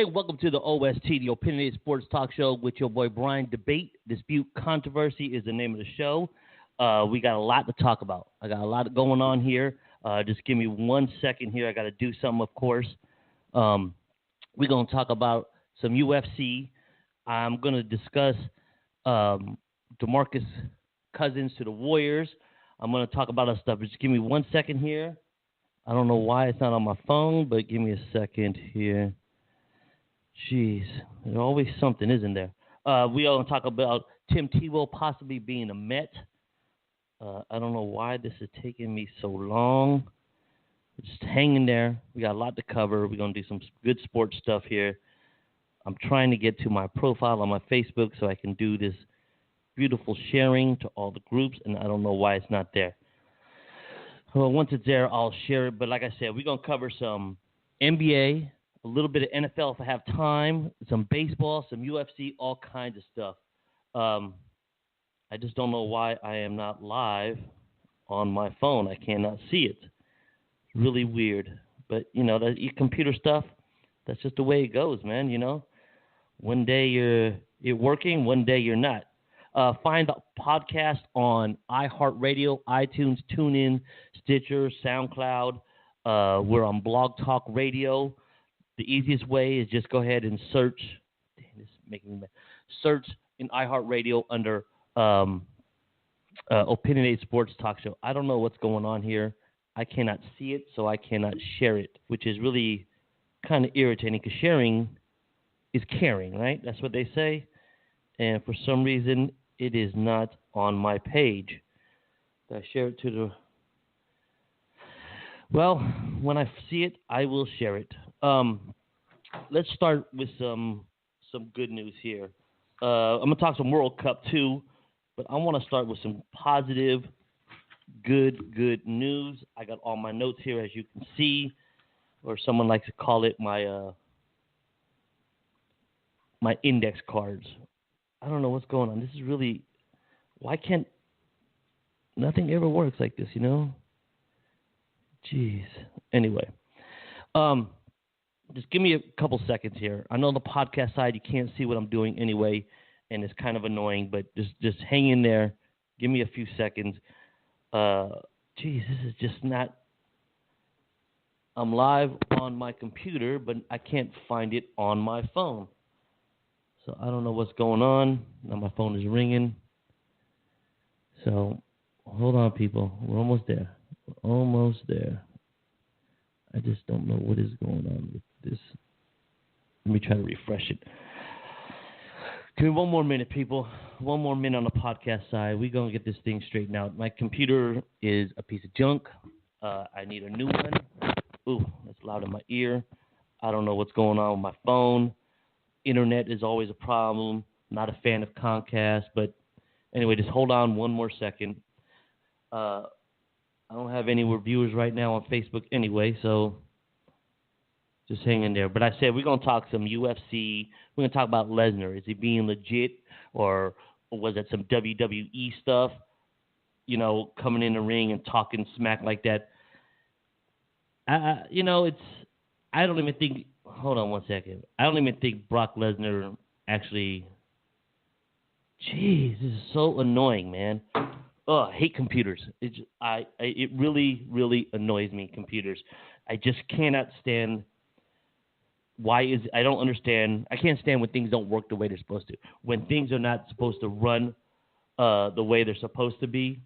Hey, welcome to the OST, the Opinionated Sports Talk Show with your boy Brian. Debate, Dispute, Controversy is the name of the show. We got a lot to talk about. I got a lot going on here. Just give me 1 second here. I got to do something, of course. We're going to talk about some UFC. I'm going to discuss DeMarcus Cousins to the Warriors. I'm going to talk about other stuff. Just give me 1 second here. I don't know why it's not on my phone, but give me a second here. Jeez, there's always something, isn't there? We all talk about Tim Tebow possibly being a Met. I don't know why this is taking me so long. Just hanging there. We got a lot to cover. We're going to do some good sports stuff here. I'm trying to get to my profile on my Facebook so I can do this beautiful sharing to all the groups, and I don't know why it's not there. Well, once it's there, I'll share it. But like I said, we're going to cover some NBA, a little bit of NFL if I have time, some baseball, some UFC, all kinds of stuff. I just don't know why I am not live on my phone. I cannot see it. It's really weird. But, you know, that computer stuff, that's just the way it goes, man, you know. One day you're working, one day you're not. Find the podcast on iHeartRadio, iTunes, TuneIn, Stitcher, SoundCloud. We're on Blog Talk Radio. The easiest way is just go ahead and search. Damn, this is making me mad. Search in iHeartRadio under Opinionated Sports Talk Show. I don't know what's going on here. I cannot see it, so I cannot share it, which is really kind of irritating because sharing is caring, right? That's what they say. And for some reason, it is not on my page. Did I share it to the... Well, when I see it, I will share it. Let's start with some good news here. I'm going to talk some World Cup too, but I want to start with some positive, good news. I got all my notes here, as you can see, or someone likes to call it my my index cards. I don't know what's going on. This is really, why can't, nothing ever works like this, you know? Jeez. Anyway, just give me a couple seconds here. I know on the podcast side you can't see what I'm doing anyway, and it's kind of annoying, but just hang in there. Give me a few seconds. Jeez, this is just not, I'm live on my computer, but I can't find it on my phone. So I don't know what's going on. Now my phone is ringing. So hold on, people. We're almost there. We're almost there. I just don't know what is going on with this. Let me try to refresh it. Give me 1 more minute, people. 1 more minute on the podcast side. We're going to get this thing straightened out. My computer is a piece of junk. I need a new one. Ooh, that's loud in my ear. I don't know what's going on with my phone. Internet is always a problem. Not a fan of Comcast, but anyway, just hold on 1 more second. I don't have any reviewers right now on Facebook anyway, so just hang in there. But I said we're going to talk some UFC. We're going to talk about Lesnar. Is he being legit, or was it some WWE stuff, you know, coming in the ring and talking smack like that? You know, I don't even think... Hold on 1 second. I don't even think Brock Lesnar actually... Jeez, this is so annoying, man. Oh, I hate computers. It really, really annoys me, computers. I just cannot stand... I don't understand. I can't stand when things don't work the way they're supposed to. When things are not supposed to run the way they're supposed to be,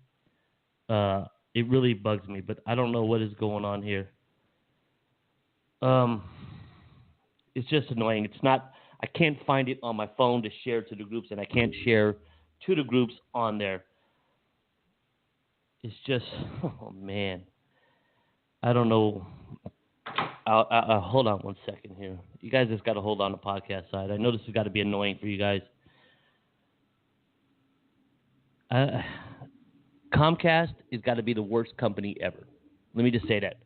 it really bugs me. But I don't know what is going on here. It's just annoying. It's not. I can't find it on my phone to share to the groups, and I can't share to the groups on there. It's just, oh man, I don't know. I'll hold on 1 second here. You guys just got to hold on the podcast side. I know this has got to be annoying for you guys. Comcast has got to be the worst company ever. Let me just say that.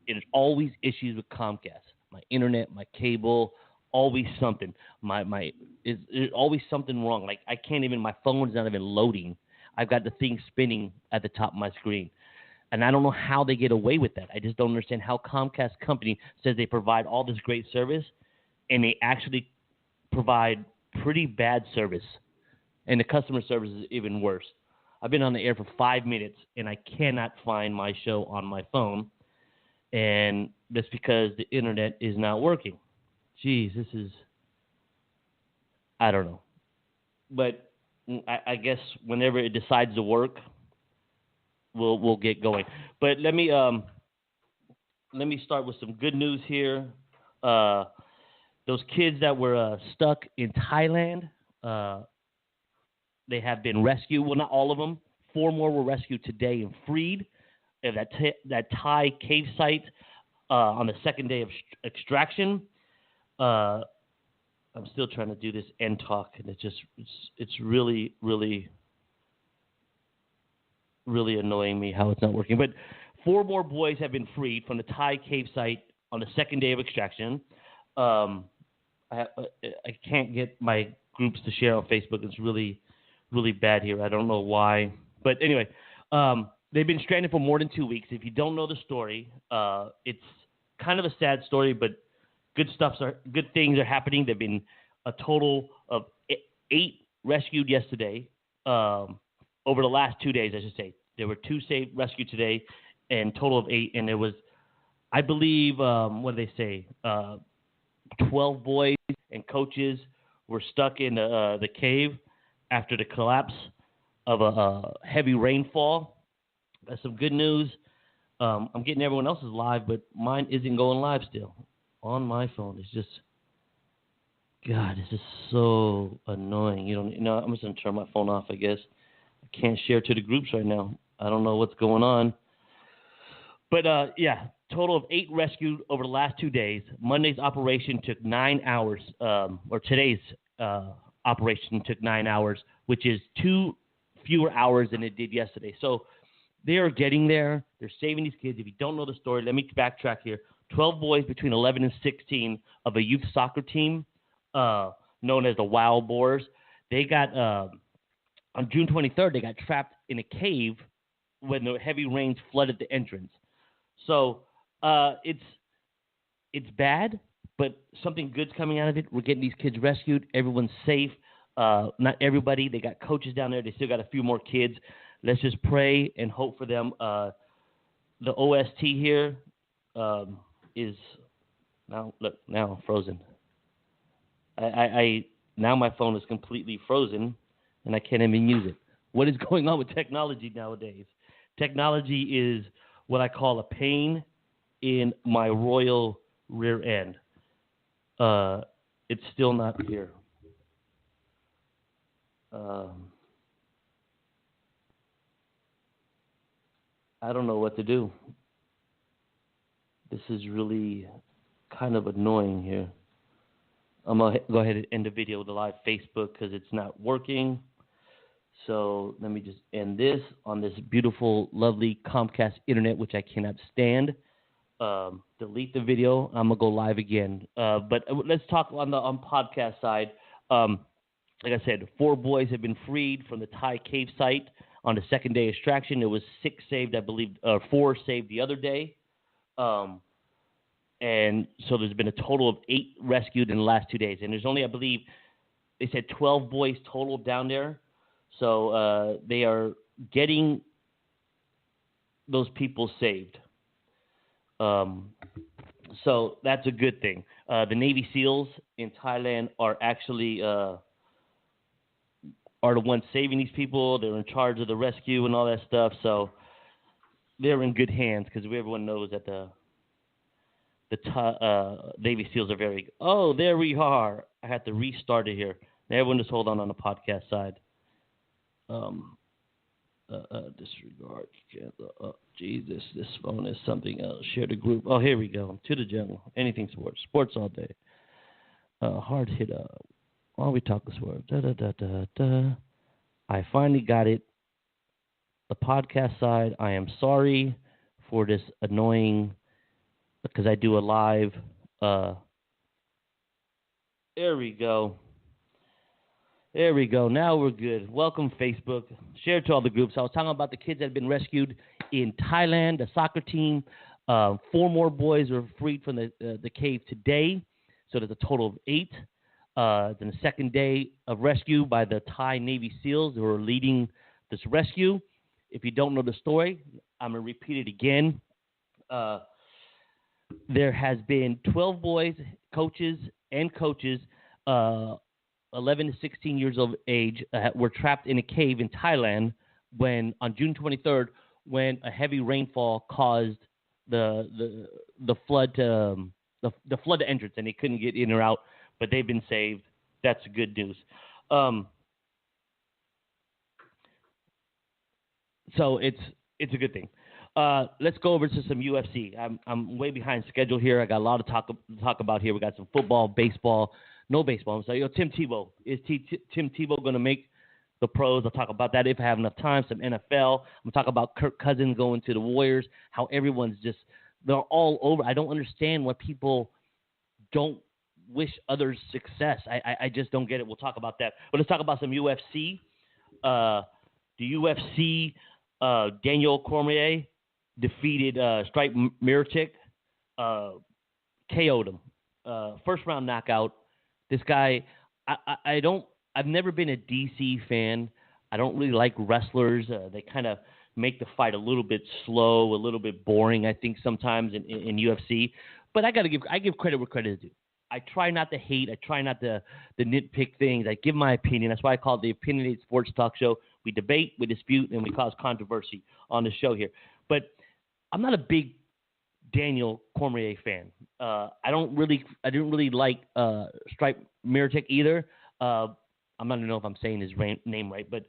There's always issues with Comcast. My internet, my cable, always something. There's always something wrong. Like I can't even, my phone's not even loading. I've got the thing spinning at the top of my screen. And I don't know how they get away with that. I just don't understand how Comcast company says they provide all this great service and they actually provide pretty bad service, and the customer service is even worse. I've been on the air for 5 minutes, and I cannot find my show on my phone, and that's because the internet is not working. Jeez, this is, I don't know. But I guess whenever it decides to work, we'll get going. But let me start with some good news here. Those kids that were stuck in Thailand, they have been rescued. Well, not all of them. 4 more were rescued today and freed at that Thai cave site on the second day of extraction. I'm still trying to do this end talk, and it's really, really, really annoying me how it's not working. But 4 more boys have been freed from the Thai cave site on the second day of extraction. I can't get my groups to share on Facebook. It's really, really bad here. I don't know why. But anyway, they've been stranded for more than 2 weeks. If you don't know the story, it's kind of a sad story, but good things are happening. There've been a total of 8 rescued yesterday. Over the last 2 days, I should say. There were 2 rescued today, and total of 8. And there was, I believe, what do they say? 12 boys and coaches were stuck in the cave after the collapse of a heavy rainfall. That's some good news. I'm getting everyone else's live, but mine isn't going live still on my phone. It's just, God, it's just so annoying. I'm just going to turn my phone off, I guess. I can't share to the groups right now. I don't know what's going on. But, yeah, total of 8 rescued over the last 2 days. Monday's operation took 9 hours, or today's operation took 9 hours, which is 2 fewer hours than it did yesterday. So they are getting there. They're saving these kids. If you don't know the story, let me backtrack here. 12 boys between 11 and 16 of a youth soccer team known as the Wild Boars. They got, on June 23rd, they got trapped in a cave when the heavy rains flooded the entrance. So it's bad, but something good's coming out of it. We're getting these kids rescued. Everyone's safe. Not everybody. They got coaches down there. They still got a few more kids. Let's just pray and hope for them. The OST here is now frozen. I now my phone is completely frozen, and I can't even use it. What is going on with technology nowadays? Technology is what I call a pain in my royal rear end. It's still not here. I don't know what to do. This is really kind of annoying here. I'm going to go ahead and end the video with the live Facebook because it's not working. So let me just end this on this beautiful, lovely Comcast internet, which I cannot stand. Delete the video. I'm going to go live again. But let's talk on the podcast side. Like I said, 4 boys have been freed from the Thai cave site on the second day of extraction. There was 6 saved, I believe, 4 saved the other day. And so there's been a total of 8 rescued in the last 2 days. And there's only, I believe, they said 12 boys total down there. So they are getting those people saved. So that's a good thing. The Navy SEALs in Thailand are actually are the ones saving these people. They're in charge of the rescue and all that stuff. So they're in good hands because everyone knows that the Navy SEALs are very. Oh, there we are. I had to restart it here. Now everyone just hold on the podcast side. Disregard. Jesus, this phone is something else. Share the group. Oh, here we go. To the jungle. Anything sports. Sports all day. Hard hit up. While we talk sports. I finally got it. The podcast side. I am sorry for this annoying because I do a live. There we go. There we go. Now we're good. Welcome, Facebook. Share it to all the groups. I was talking about the kids that have been rescued in Thailand, the soccer team. 4 more boys were freed from the cave today. So there's a total of 8. Then the second day of rescue by the Thai Navy SEALs who are leading this rescue. If you don't know the story, I'm going to repeat it again. There has been 12 boys, coaches, 11 to 16 years of age, were trapped in a cave in Thailand on June 23rd, when a heavy rainfall caused the flood to the flood entrance, and they couldn't get in or out. But they've been saved. That's good news. So it's a good thing. Let's go over to some UFC. I'm way behind schedule here. I got a lot to talk about here. We got some football, baseball, no baseball. So, Tim Tebow. Is Tim Tebow going to make the pros? I'll talk about that if I have enough time. Some NFL. I'm going to talk about Kirk Cousins going to the Warriors, how everyone's they're all over. I don't understand why people don't wish others success. I just don't get it. We'll talk about that. But let's talk about some UFC. The UFC, Daniel Cormier defeated Stripe Miocic, KO'd him. First round knockout. This guy, I've never been a DC fan. I don't really like wrestlers. They kind of make the fight a little bit slow, a little bit boring, I think, sometimes in UFC. But I give credit where credit is due. I try not to hate. I try not to nitpick things. I give my opinion. That's why I call it the Opinionated Sports Talk Show. We debate, we dispute, and we cause controversy on the show here. But I'm not a big Daniel Cormier fan. I didn't really like Stripe Miocic either. I'm not even know if I'm saying his name right, but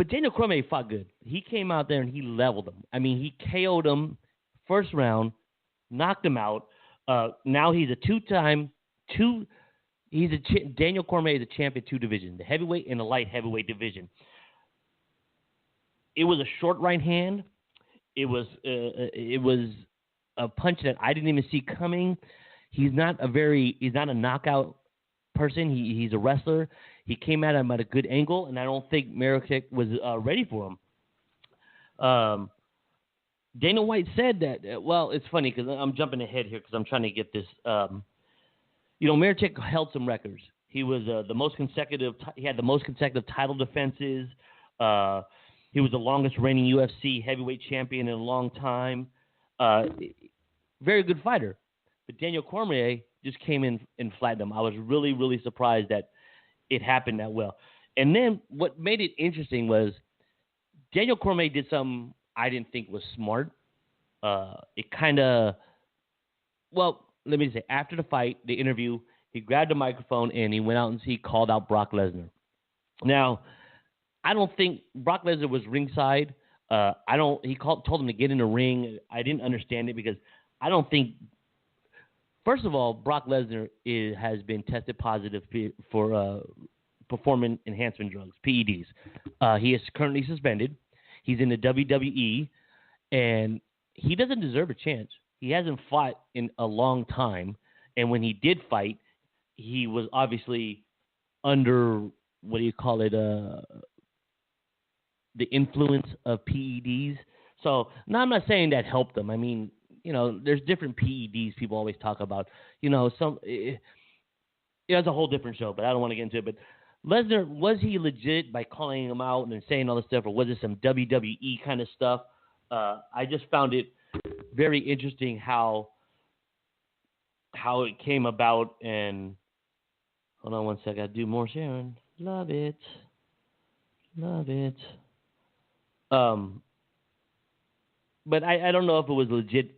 Daniel Cormier fought good. He came out there and he leveled him. I mean, he KO'd him first round, knocked him out. Now he's Daniel Cormier is a champion 2 divisions, the heavyweight and the light heavyweight division. It was a short right hand. It was a punch that I didn't even see coming. He's not a knockout person. He's a wrestler. He came at him at a good angle, and I don't think Miocic was ready for him. Dana White said that. Well, it's funny because I'm jumping ahead here because I'm trying to get this. Miocic held some records. He was the most consecutive. He had the most consecutive title defenses. He was the longest reigning UFC heavyweight champion in a long time. Very good fighter. But Daniel Cormier just came in and flattened him. I was really, really surprised that it happened that well. And then what made it interesting was Daniel Cormier did something I didn't think was smart. It kind of, well, let me say, after the fight, the interview, he grabbed the microphone and he went out and he called out Brock Lesnar. Now, I don't think Brock Lesnar was ringside. He told him to get in the ring. I didn't understand it because I don't think, first of all, Brock Lesnar has been tested positive for performance enhancement drugs, PEDs. He is currently suspended. He's in the WWE, and he doesn't deserve a chance. He hasn't fought in a long time, and when he did fight, he was obviously under, what do you call it, the influence of PEDs. So now I'm not saying that helped him. I mean, there's different PEDs people always talk about. It's a whole different show, but I don't want to get into it. But Lesnar, was he legit by calling him out and saying all this stuff, or was it some WWE kind of stuff? I just found it very interesting how it came about. And hold on one second, I do more sharing. Love it. But I don't know if it was legit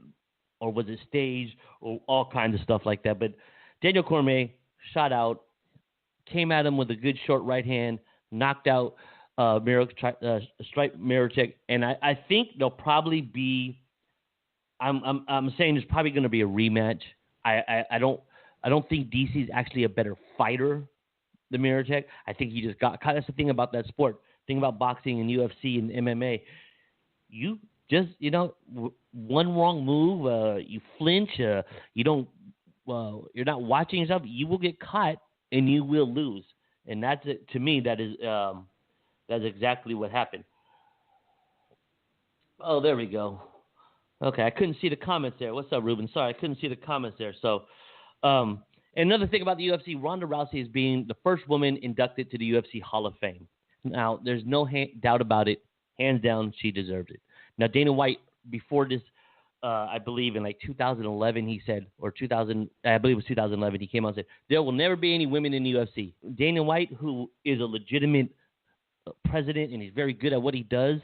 or was it staged or all kinds of stuff like that. But Daniel Cormier shot out, came at him with a good short right hand, knocked out Stripe Miocic, and I think there'll probably be. I'm saying there's probably going to be a rematch. I don't think DC's actually a better fighter than Miocic. I think he just got. That's the thing about that sport. The thing about boxing and UFC and MMA. You just one wrong move, you flinch. You don't. You're not watching yourself. You will get caught and you will lose. And that's it. To me, that's exactly what happened. Oh, there we go. Okay, I couldn't see the comments there. What's up, Ruben? Sorry, I couldn't see the comments there. So, Another thing about the UFC, Ronda Rousey is being the first woman inducted to the UFC Hall of Fame. Now, there's no doubt about it. Hands down, she deserves it. Now, Dana White, before this, I believe in like 2011, he said, or 2000, I believe it was 2011, he came out and said, there will never be any women in the UFC. Dana White, who is a legitimate president and he's very good at what he does,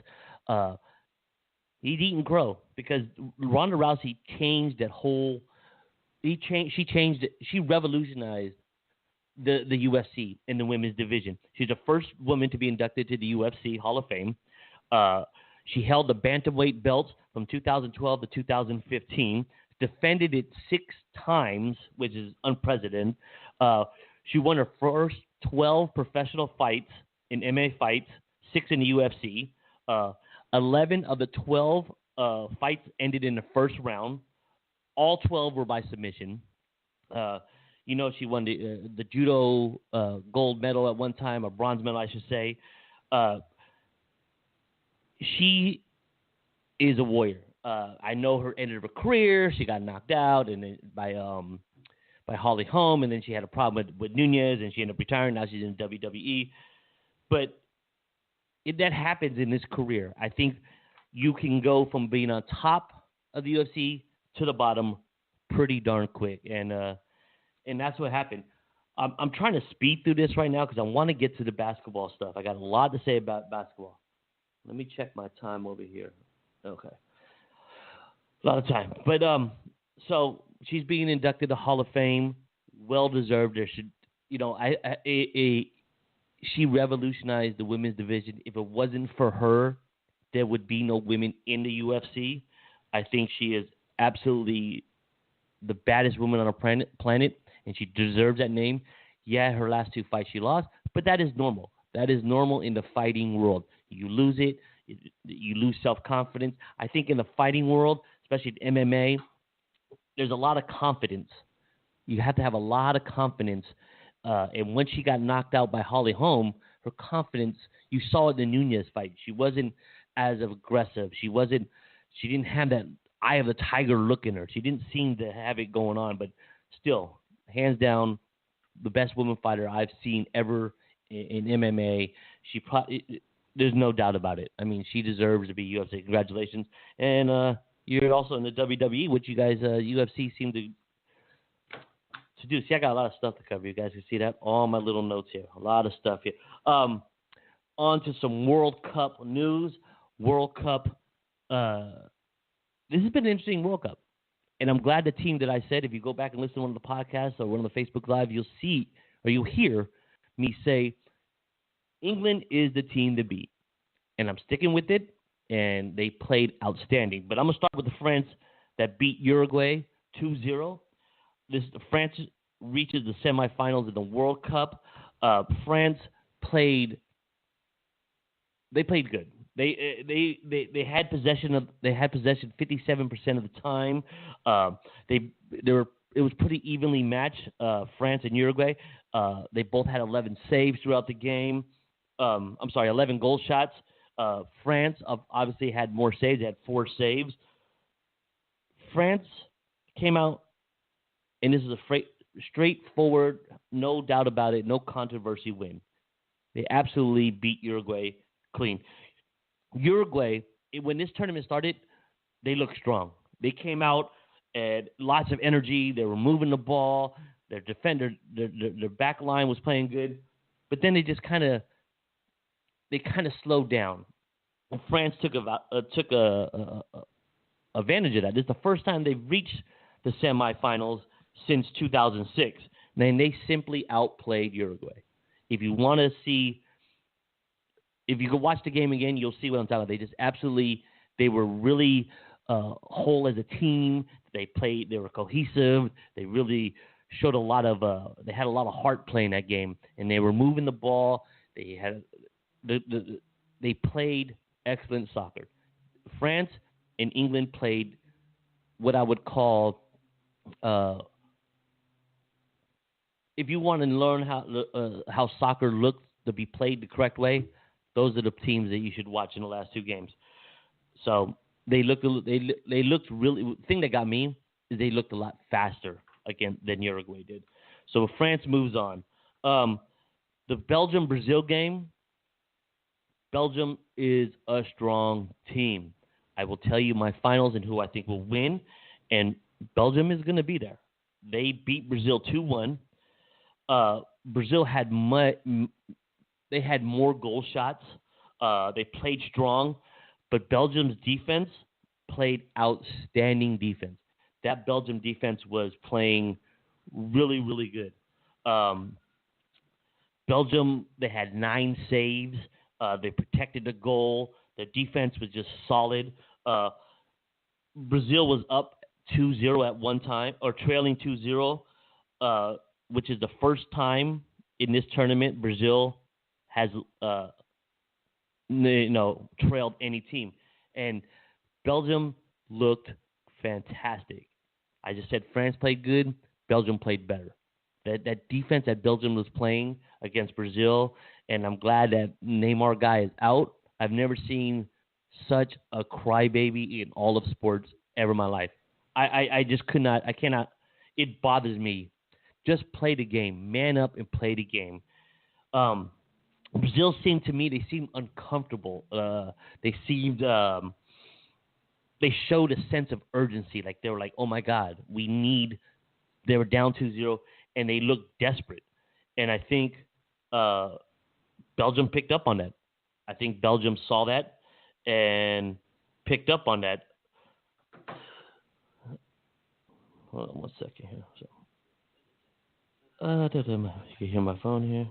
he's eating crow because Ronda Rousey changed that whole. She revolutionized the UFC in the women's division. She's the first woman to be inducted to the UFC Hall of Fame. She held the bantamweight belt from 2012 to 2015, defended it 6 times, which is unprecedented. She won her first 12 professional fights in MMA fights, 6 in the UFC. 11 of the 12 fights ended in the first round. All 12 were by submission. She won the judo gold medal at one time, a bronze medal, I should say. She is a warrior. I know her end of her career. She got knocked out by Holly Holm, and then she had a problem with Nunez, and she ended up retiring. Now she's in WWE. But that happens in this career. I think you can go from being on top of the UFC to the bottom pretty darn quick, and that's what happened. I'm trying to speed through this right now because I want to get to the basketball stuff. I got a lot to say about basketball. Let me check my time over here. Okay, a lot of time, but so she's being inducted to Hall of Fame, well deserved. There should, she revolutionized the women's division. If it wasn't for her, there would be no women in the UFC. I think she is absolutely the baddest woman on the planet, and she deserves that name. Yeah, her last 2 fights she lost, but that is normal. That is normal in the fighting world. You lose it, you lose self-confidence. I think in the fighting world, especially in MMA, there's a lot of confidence. You have to have a lot of confidence. And when she got knocked out by Holly Holm, her confidence, you saw it in the Nunez fight. She wasn't as aggressive. She didn't have that eye of the tiger look in her. She didn't seem to have it going on, but still, hands down, the best woman fighter I've seen ever in MMA. There's no doubt about it. I mean, she deserves to be UFC. Congratulations. And you're also in the WWE, which you guys, UFC seem to do. See, I got a lot of stuff to cover. You guys can see that. All my little notes here. A lot of stuff here. On to some World Cup news. World Cup. This has been an interesting World Cup. And I'm glad the team that I said, if you go back and listen to one of the podcasts or one of the Facebook Live, you'll see or you'll hear me say England is the team to beat. And I'm sticking with it. And they played outstanding. But I'm going to start with the France that beat Uruguay 2-0. France reaches the semifinals of the World Cup. France played. They played good. They had possession 57% of the time. It was pretty evenly matched. France and Uruguay. They both had 11 saves throughout the game. 11 goal shots. France obviously had more saves. They had 4 saves. France came out. And this is a straightforward, no doubt about it, no controversy win. They absolutely beat Uruguay clean. Uruguay, when this tournament started, they looked strong. They came out and lots of energy. They were moving the ball. Their defender, their back line was playing good. But then they just kind of slowed down. And France took advantage of that. This is the first time they've reached the semifinals since 2006. And they simply outplayed Uruguay. If you want to see, if you go watch the game again, you'll see what I'm talking about. They just absolutely, they were really whole as a team. They were cohesive. They really showed they had a lot of heart playing that game, and they were moving the ball. They had, they played excellent soccer. France and England played what I would call, if you want to learn how soccer looks to be played the correct way, those are the teams that you should watch in the last 2 games. So they looked really. The thing that got me is they looked a lot faster again than Uruguay did. So France moves on. The Belgium-Brazil game, Belgium is a strong team. I will tell you my finals and who I think will win, and Belgium is going to be there. They beat Brazil 2-1. Brazil had they had more goal shots. They played strong, but Belgium's defense played outstanding defense. That Belgium defense was playing really, really good. Belgium, they had 9 saves. They protected the goal. The defense was just solid. Brazil was up 2-0 at one time, or trailing 2-0, which is the first time in this tournament Brazil has trailed any team. And Belgium looked fantastic. I just said France played good. Belgium played better. That defense that Belgium was playing against Brazil, and I'm glad that Neymar guy is out. I've never seen such a crybaby in all of sports ever in my life. I just could not. I cannot. It bothers me. Just play the game. Man up and play the game. Brazil seemed to me, they seemed uncomfortable. They seemed, they showed a sense of urgency. Like they were like, oh my God, they were down 2-0 and they looked desperate. And I think Belgium picked up on that. I think Belgium saw that and picked up on that. Hold on 1 second here. You can hear my phone here.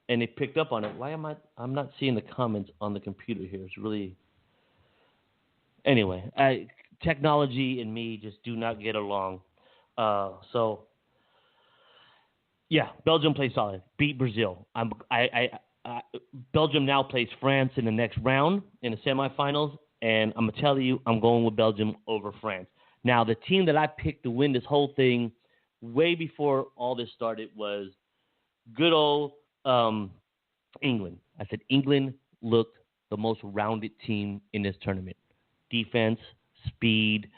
And they picked up on it. Why am I'm not seeing the comments on the computer here. It's really... Anyway, technology and me just do not get along. Yeah, Belgium plays solid. Beat Brazil. Belgium now plays France in the next round in the semifinals, and I'm going to tell you, I'm going with Belgium over France. Now, the team that I picked to win this whole thing way before all this started was good old England. I said England looked the most rounded team in this tournament. Defense, speed.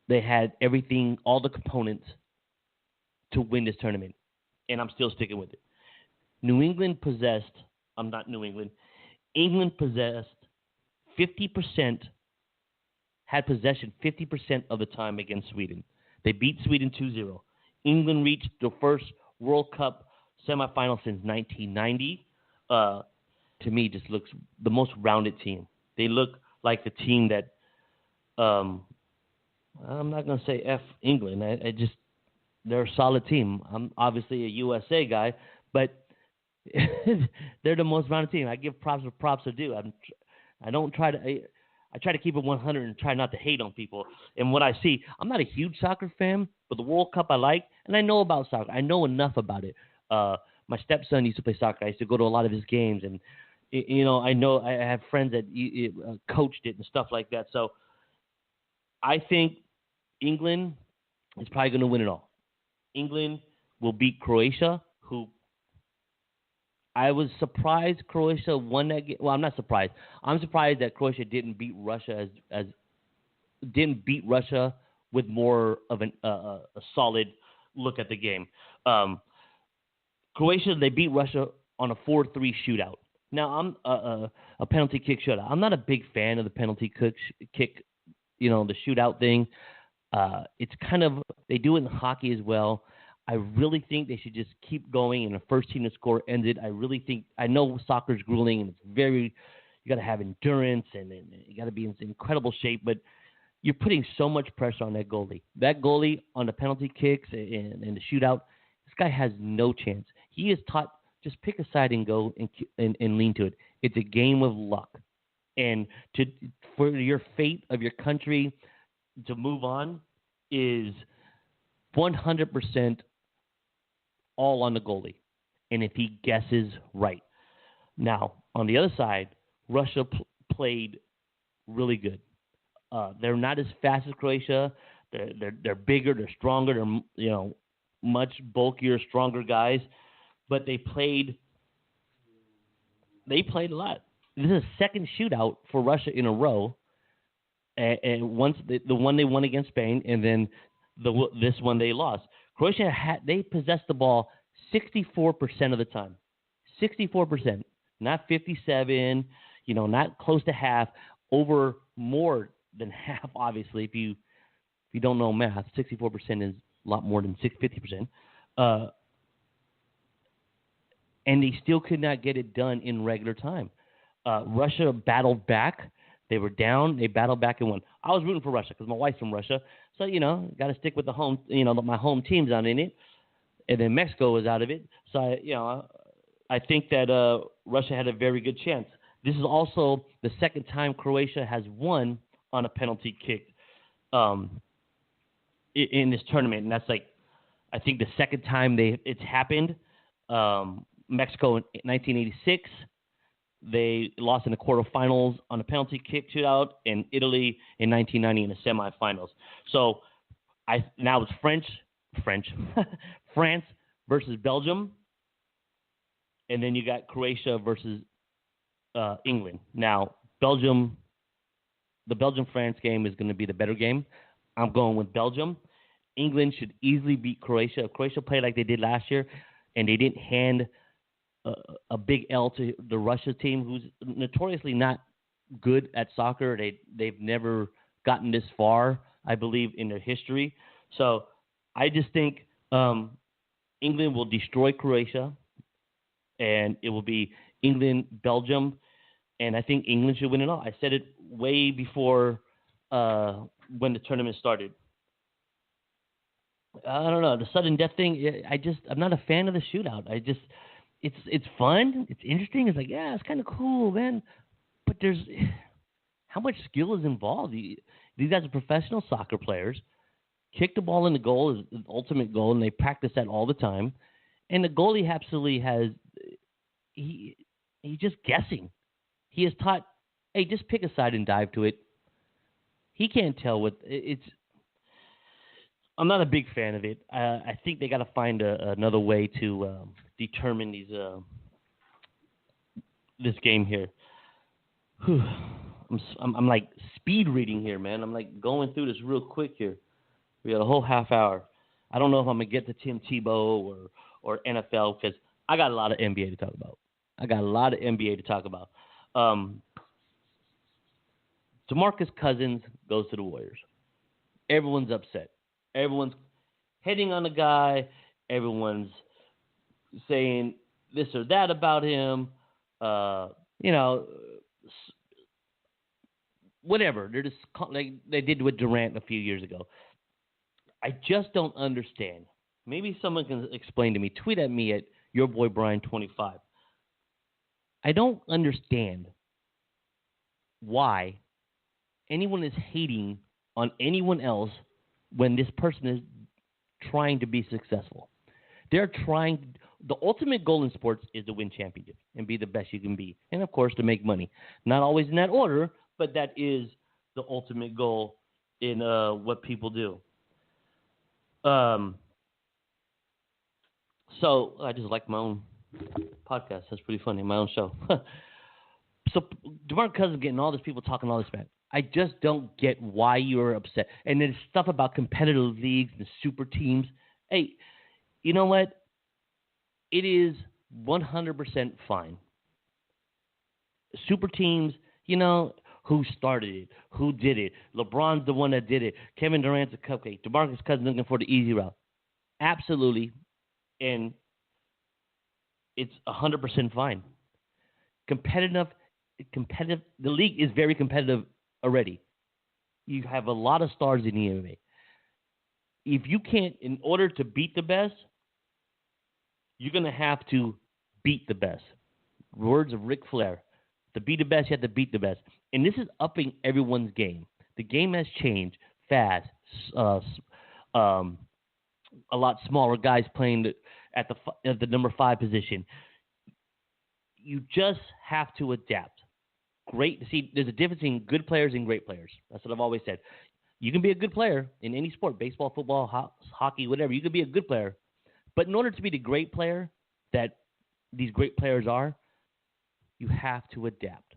They had everything, all the components to win this tournament, and I'm still sticking with it. England possessed 50%, had possession 50% of the time against Sweden. They beat Sweden 2-0. England reached the first World Cup semifinal since 1990. To me, just looks the most rounded team. They look like the team that, I'm not going to say F England. They're a solid team. I'm obviously a USA guy, but they're the most rounded team. I give props where props are due. I try to keep it 100 and try not to hate on people. And what I see, I'm not a huge soccer fan, but the World Cup I like, and I know about soccer. I know enough about it. My stepson used to play soccer. I used to go to a lot of his games, and I have friends that coached it and stuff like that. So I think England is probably going to win it all. England will beat Croatia, who I was surprised Croatia won that game. Well, I'm not surprised. I'm surprised that Croatia didn't beat Russia with more of a solid look at the game. Croatia, they beat Russia on a 4-3 shootout. Now, I'm a penalty kick shootout. I'm not a big fan of the penalty kick, the shootout thing. It's kind of, they do it in hockey as well. I really think they should just keep going, and the first team to score ends it. I know soccer's grueling, and it's you got to have endurance, and you got to be in incredible shape, but you're putting so much pressure on that goalie. That goalie on the penalty kicks and the shootout, this guy has no chance. He is taught, just pick a side and go and lean to it. It's a game of luck. And for your fate of your country to move on is 100% all on the goalie. And if he guesses right. Now, on the other side, Russia played really good. They're not as fast as Croatia. They're bigger, they're stronger, they're much bulkier, stronger guys. But they played a lot. This is a second shootout for Russia in a row. And once the one they won against Spain, and then this one they lost. Croatia they possessed the ball 64% of the time. 64%, not 57, not close to half, over more than half, obviously, if you don't know math. 64% is a lot more than 50%. And they still could not get it done in regular time. Russia battled back. They were down. They battled back and won. I was rooting for Russia because my wife's from Russia. So, got to stick with the home, my home team's not in it. And then Mexico was out of it. So, I think that Russia had a very good chance. This is also the second time Croatia has won on a penalty kick in this tournament. And that's I think the second time it's happened. Mexico in 1986, they lost in the quarterfinals on a penalty kick shootout, and Italy in 1990 in the semifinals. So now it's France versus Belgium, and then you got Croatia versus England. Now the Belgium-France game is going to be the better game. I'm going with Belgium. England should easily beat Croatia. If Croatia played like they did last year, and they didn't hand a big L to the Russia team, who's notoriously not good at soccer. They've never gotten this far, I believe, in their history. So I just think England will destroy Croatia, and it will be England, Belgium, and I think England should win it all. I said it way before when the tournament started. I don't know, the sudden death thing. I'm not a fan of the shootout. It's fun. It's interesting. It's it's kind of cool, man. But how much skill is involved? These guys are professional soccer players. Kick the ball in the goal is the ultimate goal, and they practice that all the time. And the goalie absolutely he's just guessing. He is taught, hey, just pick a side and dive to it. He can't tell what it's. I'm not a big fan of it. I think they got to find another way to determine this game here. Whew. I'm like speed reading here, man. I'm going through this real quick here. We got a whole half hour. I don't know if I'm gonna get to Tim Tebow or NFL because I got a lot of NBA to talk about. DeMarcus Cousins goes to the Warriors. Everyone's upset. Everyone's hitting on the guy. Everyone's saying this or that about him. Whatever. They're just like they did with Durant a few years ago. I just don't understand. Maybe someone can explain to me. Tweet at me at yourboybrian25. I don't understand why anyone is hating on anyone else when this person is trying to be successful. They're trying. The ultimate goal in sports is to win championships and be the best you can be. And, of course, to make money. Not always in that order, but that is the ultimate goal in what people do. So I just like my own podcast. That's pretty funny, my own show. So DeMarcus Cousins getting all these people talking all this back. I just don't get why you're upset. And there's stuff about competitive leagues and super teams. Hey, you know what? It is 100% fine. Super teams, who started it, who did it. LeBron's the one that did it. Kevin Durant's a cupcake. DeMarcus Cousins looking for the easy route. Absolutely. And it's 100% fine. Competitive. The league is very competitive already. You have a lot of stars in the MMA. If you can't, in order to beat the best, you're going to have to beat the best. Words of Ric Flair. To be the best, you have to beat the best. And this is upping everyone's game. The game has changed fast. A lot smaller guys playing at the number 5 position. You just have to adapt. There's a difference between good players and great players. That's what I've always said. You can be a good player in any sport, baseball, football, hockey, whatever. You can be a good player. But in order to be the great player that these great players are, you have to adapt.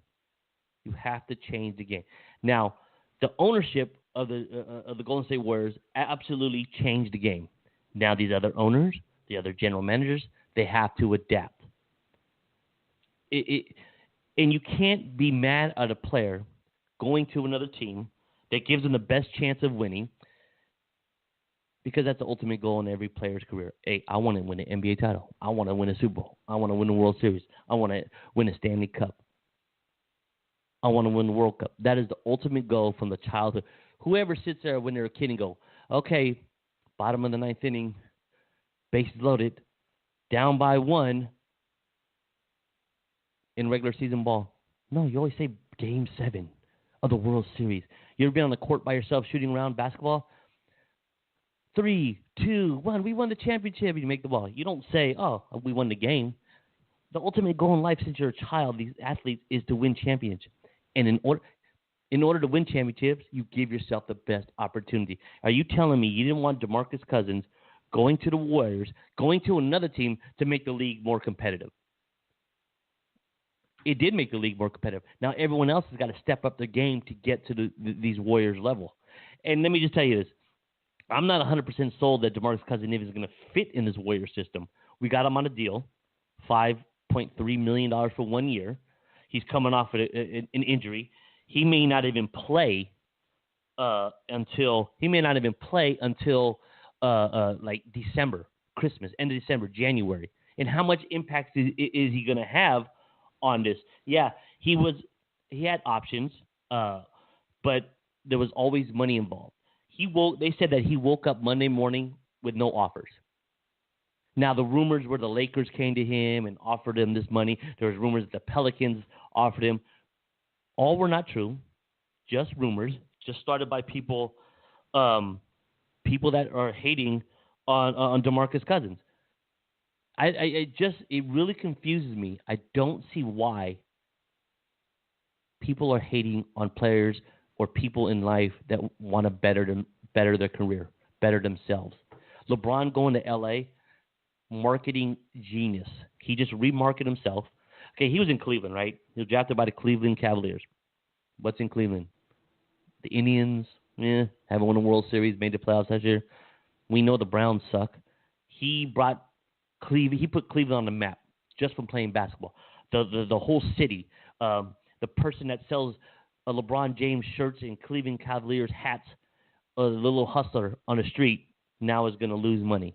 You have to change the game. Now, the ownership of the Golden State Warriors absolutely changed the game. Now these other owners, the other general managers, they have to adapt. And you can't be mad at a player going to another team that gives them the best chance of winning, because that's the ultimate goal in every player's career. Hey, I want to win an NBA title. I want to win a Super Bowl. I want to win a World Series. I want to win a Stanley Cup. I want to win the World Cup. That is the ultimate goal from the childhood. Whoever sits there when they're a kid and go, okay, bottom of the ninth inning, bases loaded, down by 1 in regular season ball. No, you always say Game 7 of the World Series. You ever been on the court by yourself shooting around basketball? 3, 2, 1, we won the championship. You make the ball. You don't say, oh, we won the game. The ultimate goal in life since you're a child, these athletes, is to win championships. And in order to win championships, you give yourself the best opportunity. Are you telling me you didn't want DeMarcus Cousins going to the Warriors, going to another team to make the league more competitive? It did make the league more competitive. Now everyone else has got to step up their game to get to these Warriors level. And let me just tell you this. I'm not 100% sold that DeMarcus Cousins is going to fit in this Warriors system. We got him on a deal, $5.3 million for 1 year. He's coming off an injury. He may not even play until like December, Christmas, end of December, January. And how much impact is he going to have on this? Yeah, he had options, but there was always money involved. They said that he woke up Monday morning with no offers. Now, the rumors were the Lakers came to him and offered him this money. There was rumors that the Pelicans offered him. All were not true, just rumors, just started by people that are hating on DeMarcus Cousins. It really confuses me. I don't see why people are hating on players or people in life that want to better their career, better themselves. LeBron going to L.A., marketing genius. He just remarketed himself. Okay, he was in Cleveland, right? He was drafted by the Cleveland Cavaliers. What's in Cleveland? The Indians, haven't won a World Series, made the playoffs last year. We know the Browns suck. He put Cleveland on the map just from playing basketball. The whole city, the person that sells LeBron James shirts and Cleveland Cavaliers hats, the little hustler on the street, now is going to lose money.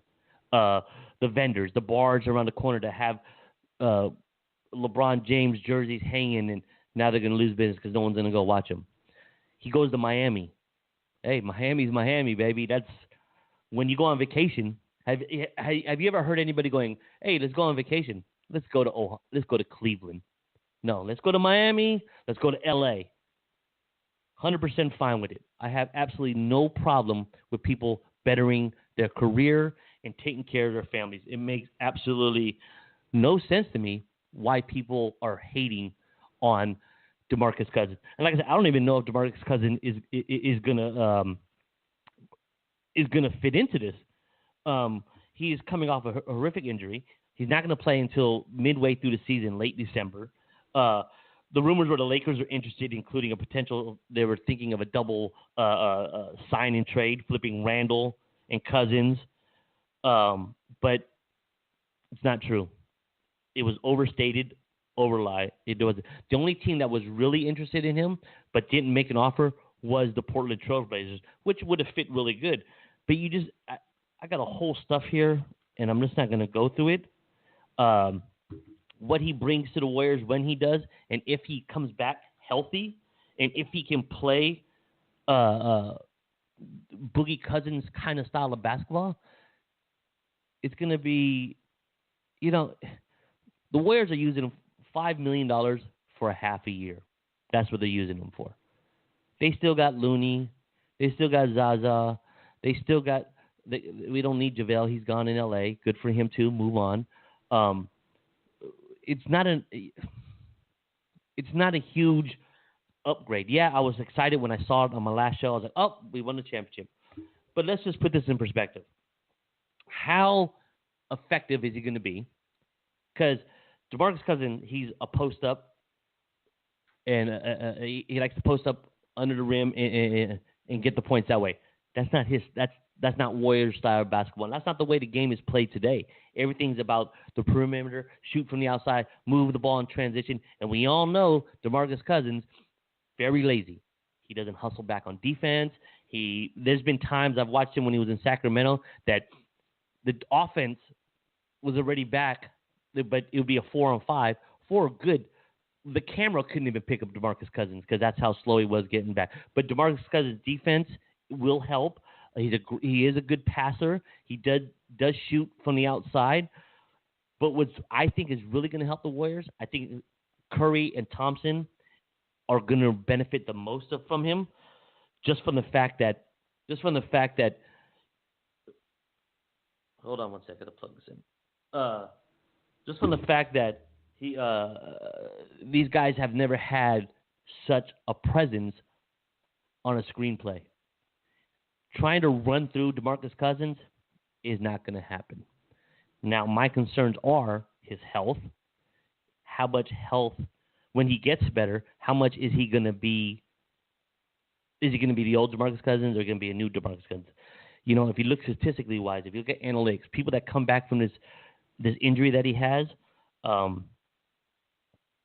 The vendors, the bars around the corner that have LeBron James jerseys hanging, and now they're going to lose business because no one's going to go watch him. He goes to Miami. Hey, Miami's Miami, baby. That's when you go on vacation. Have you ever heard anybody going, hey, let's go on vacation. Let's go to Cleveland. No, let's go to Miami. Let's go to L.A. 100% fine with it. I have absolutely no problem with people bettering their career and taking care of their families. It makes absolutely no sense to me why people are hating on DeMarcus Cousins. And like I said, I don't even know if DeMarcus Cousins is gonna fit into this. He is coming off a horrific injury. He's not going to play until midway through the season, late December. The rumors were the Lakers are interested, including a potential. They were thinking of a double sign and trade, flipping Randall and Cousins. But it's not true. It was overstated, overlied. The only team that was really interested in him but didn't make an offer was the Portland Trail Blazers, which would have fit really good. But I got a whole stuff here, and I'm just not going to go through it. What he brings to the Warriors when he does, and if he comes back healthy, and if he can play Boogie Cousins kind of style of basketball, it's going to be, the Warriors are using $5 million for a half a year. That's what they're using him for. They still got Looney. They still got Zaza. They still got. We don't need JaVale. He's gone in L.A. Good for him too. Move on. It's not a huge upgrade. Yeah, I was excited when I saw it on my last show. I was like, oh, we won the championship. But let's just put this in perspective. How effective is he going to be? Because DeMarcus Cousins, he's a post up, and he likes to post up under the rim and get the points that way. That's not his. That's not Warriors style basketball. And that's not the way the game is played today. Everything's about the perimeter, shoot from the outside, move the ball in transition. And we all know DeMarcus Cousins, very lazy. He doesn't hustle back on defense. There's been times I've watched him when he was in Sacramento that the offense was already back, but it would be a 4-on-5, 4 good. The camera couldn't even pick up DeMarcus Cousins because that's how slow he was getting back. But DeMarcus Cousins' defense will help. He is a good passer. He does shoot from the outside. But what I think is really going to help the Warriors, I think Curry and Thompson are going to benefit the most from him, just from the fact that. Hold on one second to plug this in. Just from the fact that these guys have never had such a presence on a screenplay. Trying to run through DeMarcus Cousins is not going to happen. Now, my concerns are his health. How much health, when he gets better, how much is he going to be? Is he going to be the old DeMarcus Cousins or going to be a new DeMarcus Cousins? You know, if you look statistically wise, if you look at analytics, people that come back from this injury that he has,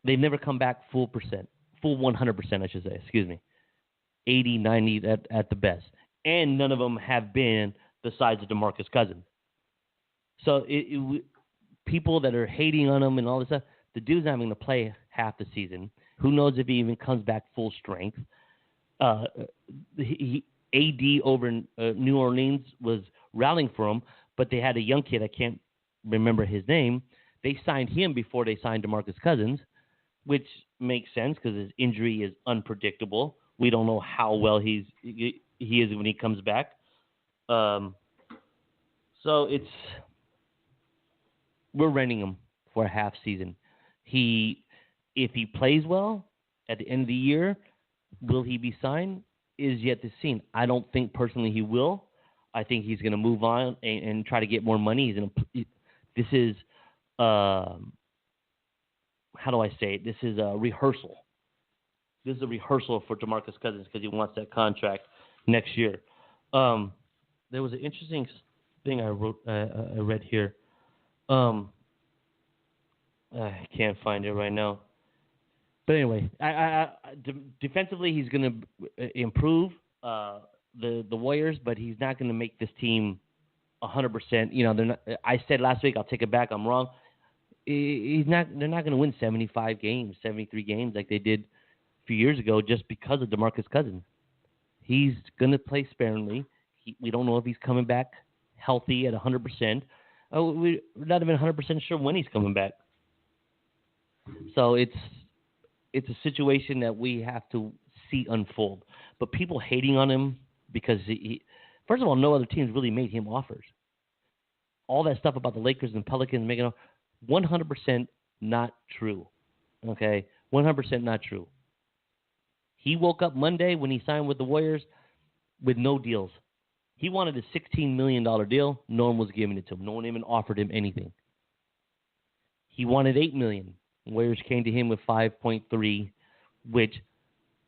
they've never come back full 100%, I should say, 80, 90 at the best. And none of them have been the size of DeMarcus Cousins. So people that are hating on him and all this stuff, the dude's not going to play half the season. Who knows if he even comes back full strength? AD over in New Orleans was rallying for him, but they had a young kid, I can't remember his name. They signed him before they signed DeMarcus Cousins, which makes sense because his injury is unpredictable. We don't know how well he is when he comes back. So we're renting him for a half season. If he plays well at the end of the year, will he be signed? Is yet to be seen. I don't think personally he will. I think he's going to move on and try to get more money. This is how do I say it? This is a rehearsal. This is a rehearsal for DeMarcus Cousins because he wants that contract next year. There was an interesting thing I read here. I can't find it right now. But anyway, defensively he's going to improve the Warriors, but he's not going to make this team 100%. You know, they're not. I said last week, I'll take it back. I'm wrong. They're not going to win 75 games, 73 games like they did a few years ago just because of DeMarcus Cousins. He's going to play sparingly. We don't know if he's coming back healthy at 100%. We're not even 100% sure when he's coming back. So it's a situation that we have to see unfold. But people hating on him because first of all, no other teams really made him offers. All that stuff about the Lakers and Pelicans making 100% not true. Okay? 100% not true. He woke up Monday when he signed with the Warriors with no deals. He wanted a $16 million deal. No one was giving it to him. No one even offered him anything. He wanted $8 million. Warriors came to him with 5.3, which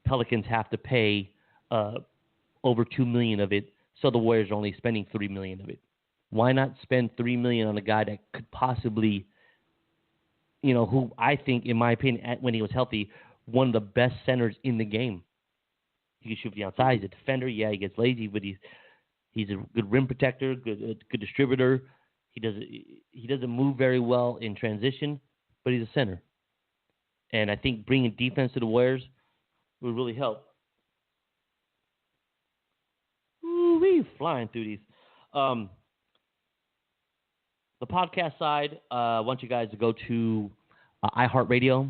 Pelicans have to pay over $2 million of it. So the Warriors are only spending $3 million of it. Why not spend $3 million on a guy that could possibly, who I think, in my opinion, when he was healthy, one of the best centers in the game. He can shoot from the outside. He's a defender. Yeah, he gets lazy, but he's a good rim protector, good distributor. He doesn't move very well in transition, but he's a center. And I think bringing defense to the Warriors would really help. We're flying through these. The podcast side, I want you guys to go to iHeartRadio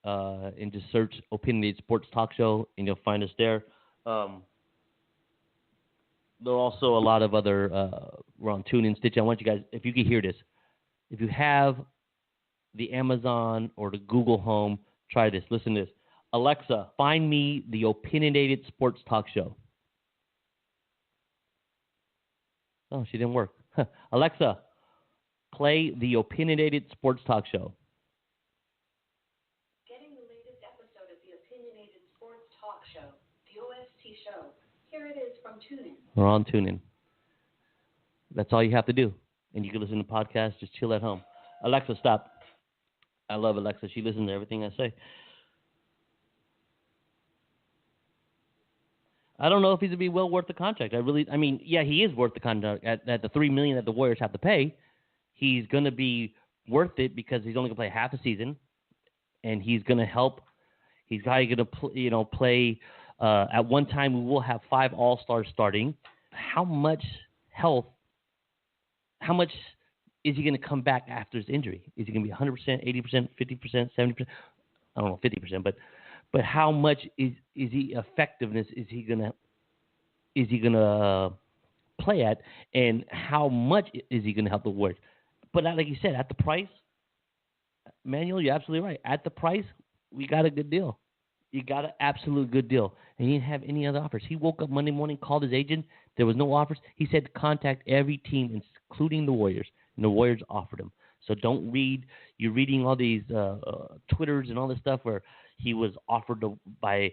and just search Opinionated Sports Talk Show, and you'll find us there. There are also a lot of other, we're on TuneIn, Stitch. I want you guys, if you can hear this, if you have the Amazon or the Google Home, try this. Listen to this. Alexa, find me the Opinionated Sports Talk Show. Oh, she didn't work. Alexa, play the Opinionated Sports Talk Show. Getting the latest episode of the Opinionated Sports Talk Show, the OST show. Here it is from TuneIn. We're on TuneIn. That's all you have to do. And you can listen to podcasts, just chill at home. Alexa, stop. I love Alexa. She listens to everything I say. I don't know if he's going to be well worth the contract. Yeah, he is worth the contract at the $3 million that the Warriors have to pay. He's going to be worth it because he's only going to play half a season, and he's going to help. He's probably going to play. At one time, we will have 5 All-Stars starting. How much health? How much is he going to come back after his injury? Is he going to be 100%, 80%, 50%, 70%? I don't know, 50%, but how much is he effectiveness is he gonna play at, and how much is he gonna help the Warriors? But like you said, at the price, Manuel, you're absolutely right. At the price, we got a good deal. You got an absolute good deal, and he didn't have any other offers. He woke up Monday morning, called his agent. There was no offers. He said contact every team, including the Warriors, and the Warriors offered him. So don't read. You're reading all these Twitters and all this stuff where he was offered by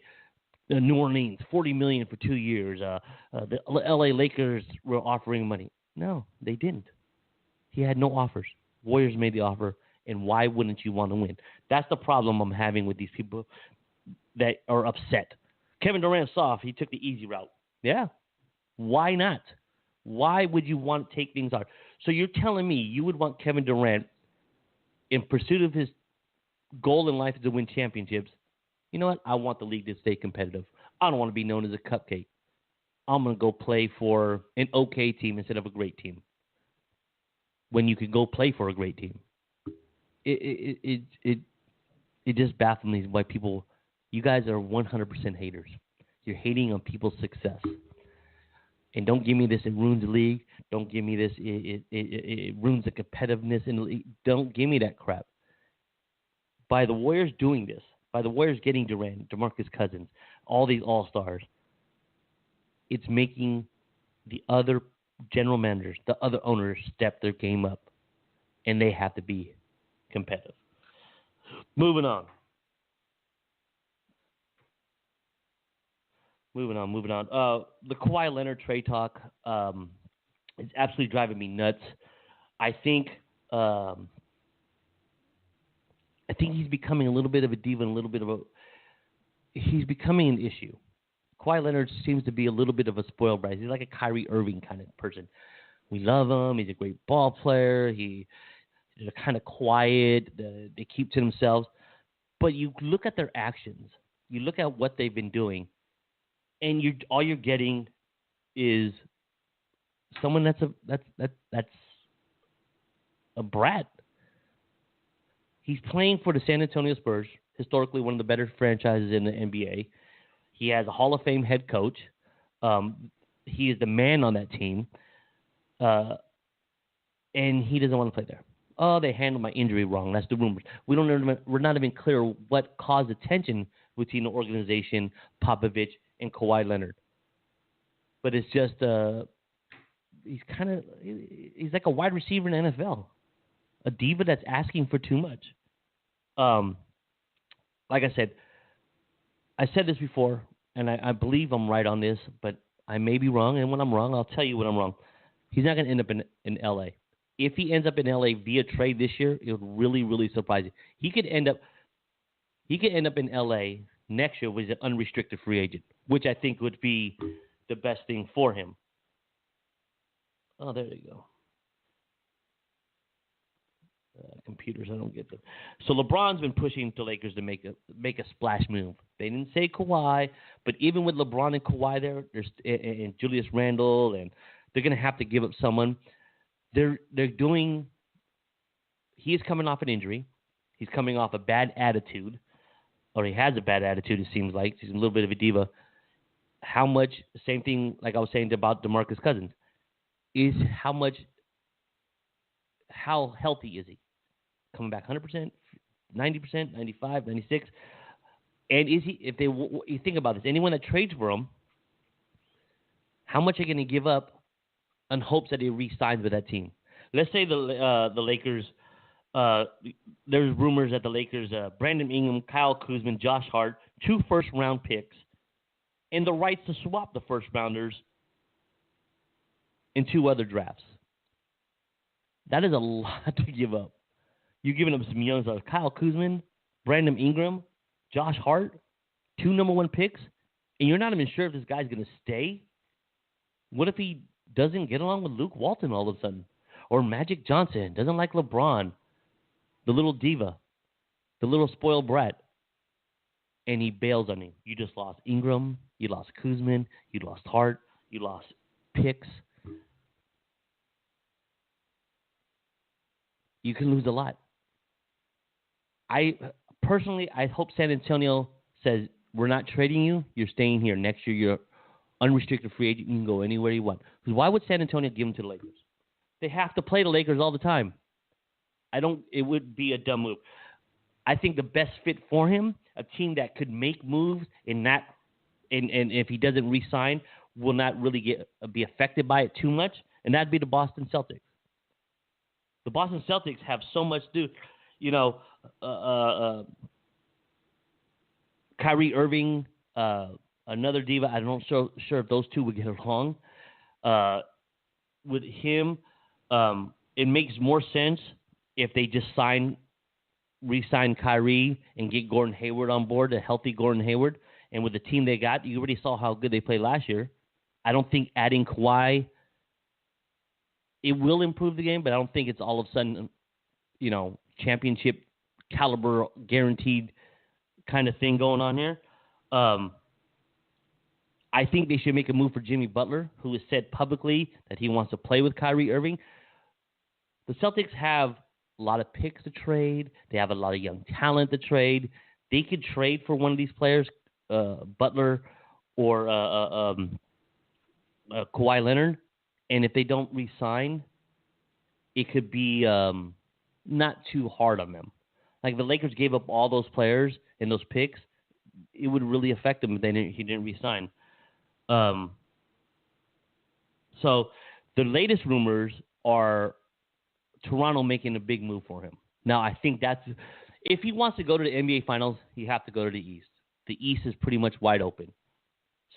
New Orleans $40 million for 2 years. The L.A. Lakers were offering money. No, they didn't. He had no offers. Warriors made the offer, and why wouldn't you want to win? That's the problem I'm having with these people that are upset. Kevin Durant's soft. He took the easy route. Yeah. Why not? Why would you want to take things hard? So you're telling me you would want Kevin Durant, in pursuit of his goal in life is to win championships. You know what? I want the league to stay competitive. I don't want to be known as a cupcake. I'm going to go play for an okay team instead of a great team. When you could go play for a great team. It just baffles me why people, you guys are 100% haters. You're hating on people's success. And don't give me this, it ruins the league. Don't give me this, it ruins the competitiveness in the league. Don't give me that crap. By the Warriors doing this, by the Warriors getting Durant, DeMarcus Cousins, all these all-stars, it's making the other general managers, the other owners step their game up, and they have to be competitive. Moving on. The Kawhi Leonard trade talk is absolutely driving me nuts. I think he's becoming a little bit of a diva and he's becoming an issue. Kawhi Leonard seems to be a little bit of a spoiled brat. He's like a Kyrie Irving kind of person. We love him. He's a great ball player. They're kind of quiet. They keep to themselves. But you look at their actions. You look at what they've been doing, and all you're getting is someone that's a brat. He's playing for the San Antonio Spurs, historically one of the better franchises in the NBA. He has a Hall of Fame head coach. He is the man on that team, and he doesn't want to play there. Oh, they handled my injury wrong. That's the rumors. We're not even clear what caused the tension between the organization, Popovich, and Kawhi Leonard. But it's just he's like a wide receiver in the NFL, a diva that's asking for too much. Like I said this before, and I believe I'm right on this, but I may be wrong. And when I'm wrong, I'll tell you when I'm wrong. He's not going to end up in L.A. If he ends up in L.A. via trade this year, it would really, really surprise you. He could end up in L.A. next year with an unrestricted free agent, which I think would be the best thing for him. Oh, there you go. Computers, I don't get them. So LeBron's been pushing the Lakers to make a splash move. They didn't say Kawhi, but even with LeBron and Kawhi there, and Julius Randle, and they're going to have to give up someone. They're doing. He is coming off an injury. He's coming off a bad attitude, or he has a bad attitude. It seems like he's a little bit of a diva. How much? Same thing like I was saying about DeMarcus Cousins. Is how healthy is he? Coming back 100%, 90%, 95, 96? And is he, you think about this, anyone that trades for him, how much are they going to give up in hopes that he re-signs with that team? Let's say the Lakers, there's rumors that the Lakers, Brandon Ingram, Kyle Kuzma, Josh Hart, 2 first-round picks, and the rights to swap the first-rounders in 2 other drafts. That is a lot to give up. You're giving up some young stars. Kyle Kuzman, Brandon Ingram, Josh Hart, 2 number 1 picks, and you're not even sure if this guy's going to stay. What if he doesn't get along with Luke Walton all of a sudden? Or Magic Johnson, doesn't like LeBron, the little diva, the little spoiled brat, and he bails on you. You just lost Ingram, you lost Kuzman, you lost Hart, you lost picks. You can lose a lot. I hope San Antonio says, we're not trading you. You're staying here. Next year, you're unrestricted free agent. You can go anywhere you want. Because why would San Antonio give him to the Lakers? They have to play the Lakers all the time. It would be a dumb move. I think the best fit for him, a team that could make moves and if he doesn't re-sign, will not really be affected by it too much, and that'd be the Boston Celtics. The Boston Celtics have so much to do. Kyrie Irving, another diva. I'm not sure if those two would get along. With him, it makes more sense if they just re-sign Kyrie and get Gordon Hayward on board, a healthy Gordon Hayward. And with the team they got, you already saw how good they played last year. I don't think adding Kawhi, it will improve the game, but I don't think it's all of a sudden, championship caliber guaranteed kind of thing going on here. I think they should make a move for Jimmy Butler, who has said publicly that he wants to play with Kyrie Irving. The Celtics have a lot of picks to trade. They have a lot of young talent to trade. They could trade for one of these players, Butler or Kawhi Leonard, and if they don't re-sign, it could be not too hard on them. Like the Lakers gave up all those players and those picks, it would really affect them if he didn't re-sign. So the latest rumors are Toronto making a big move for him. Now, I think if he wants to go to the NBA Finals, he has to go to the East. The East is pretty much wide open.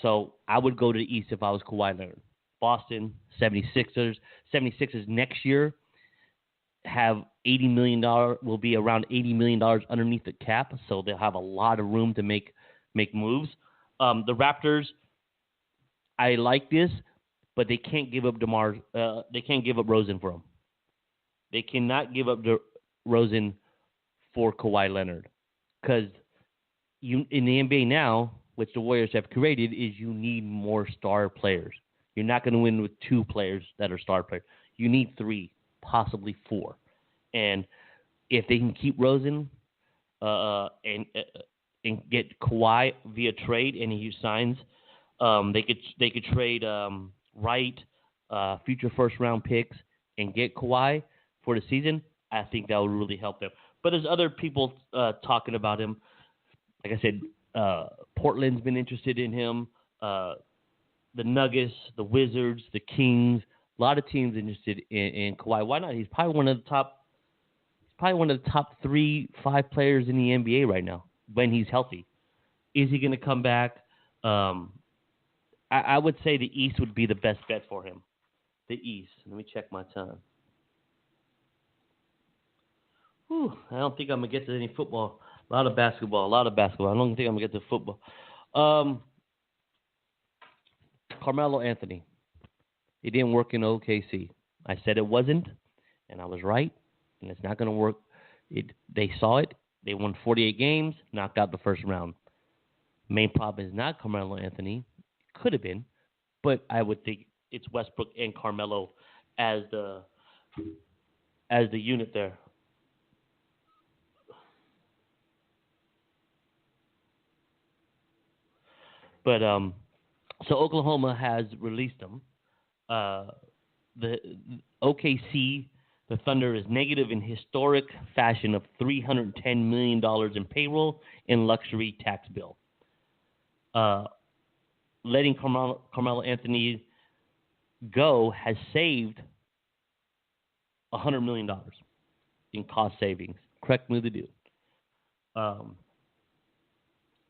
So I would go to the East if I was Kawhi Leonard. Boston, 76ers. 76ers next year have $80 million, will be around $80 million underneath the cap, so they'll have a lot of room to make moves. The Raptors, I like this, but they can't give up they can't give up Rosen for him. They cannot give up Rosen for Kawhi Leonard, because in the NBA now, which the Warriors have created, is you need more star players. You're not going to win with 2 players that are star players. You need 3, possibly 4. And if they can keep Rosen and get Kawhi via trade, and he signs, they could trade Wright, future first round picks, and get Kawhi for the season. I think that would really help them. But there's other people talking about him. Like I said, Portland's been interested in him. The Nuggets, the Wizards, the Kings, a lot of teams interested in Kawhi. Why not? He's probably one of the top 3-5 players in the NBA right now when he's healthy. Is he going to come back? I would say the East would be the best bet for him. The East. Let me check my time. I don't think I'm going to get to any football. A lot of basketball. I don't think I'm going to get to football. Carmelo Anthony. It didn't work in OKC. I said it wasn't, and I was right, and it's not going to work. They saw it. They won 48 games, knocked out the first round. Main problem is not Carmelo Anthony. It could have been, but I would think it's Westbrook and Carmelo as the unit there. But so Oklahoma has released them. The OKC, the Thunder, is negative in historic fashion of $310 million in payroll and luxury tax bill. Letting Carmelo Anthony go has saved $100 million in cost savings. Correct move to do.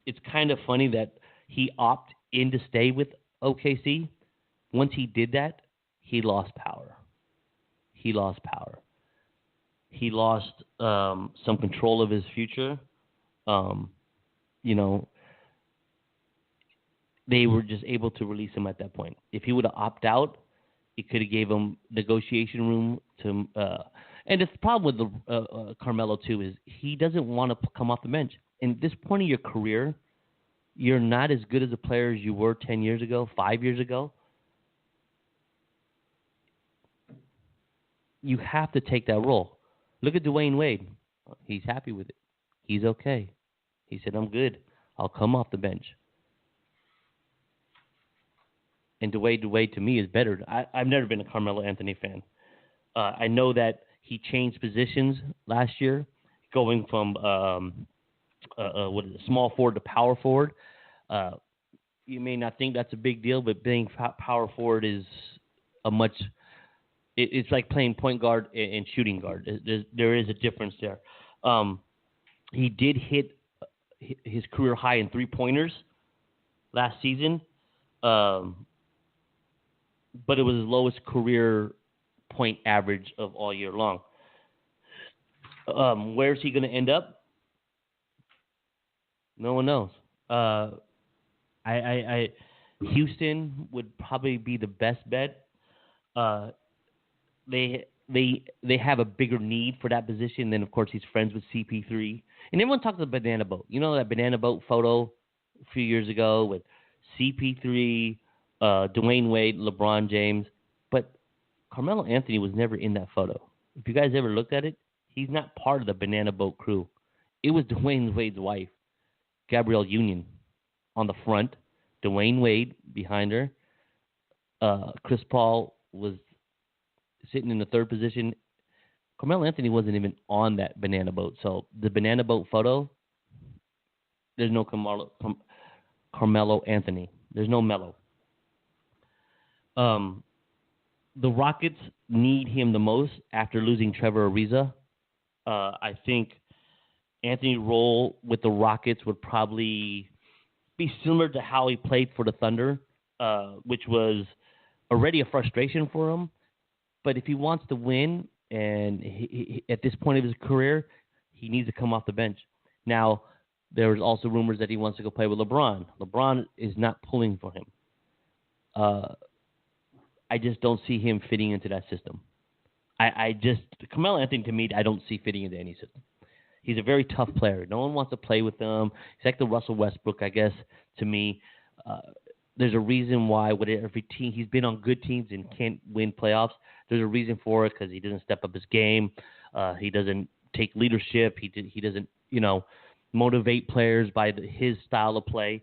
It's kind of funny that he opted in to stay with OKC. Once he did that, he lost power. He lost some control of his future. Um, you know, they were just able to release him at that point. If he would have opted out, it could have gave him negotiation room to. And the problem with Carmelo too is he doesn't want to come off the bench. In this point of your career, you're not as good as a player as you were 10 years ago, 5 years ago. You have to take that role. Look at Dwayne Wade. He's happy with it. He's okay. He said, I'm good. I'll come off the bench. And Dwayne to me is better. I've never been a Carmelo Anthony fan. I know that he changed positions last year, going from small forward to power forward. You may not think that's a big deal, but being power forward is a much. It's like playing point guard and shooting guard. There is a difference there. He did hit his career high in 3-pointers last season, but it was his lowest career point average of all year long. Where's he going to end up? No one knows. Houston would probably be the best bet. They have a bigger need for that position. Then, of course, he's friends with CP3. And everyone talks about the banana boat. You know that banana boat photo a few years ago with CP3, Dwayne Wade, LeBron James. But Carmelo Anthony was never in that photo. If you guys ever looked at it, he's not part of the banana boat crew. It was Dwayne Wade's wife, Gabrielle Union, on the front. Dwayne Wade behind her. Chris Paul was sitting in the third position. Carmelo Anthony wasn't even on that banana boat. So the banana boat photo, there's no Carmelo Anthony. There's no Melo. The Rockets need him the most after losing Trevor Ariza. I think Anthony's role with the Rockets would probably be similar to how he played for the Thunder, which was already a frustration for him. But if he wants to win, and he, at this point of his career, he needs to come off the bench. Now, there was also rumors that he wants to go play with LeBron. LeBron is not pulling for him. I just don't see him fitting into that system. Carmelo Anthony, to me, I don't see fitting into any system. He's a very tough player. No one wants to play with him. He's like the Russell Westbrook, I guess, to me. There's a reason why with every team, he's been on good teams and can't win playoffs. There's a reason for it because he doesn't step up his game. He doesn't take leadership. He doesn't, motivate players by his style of play.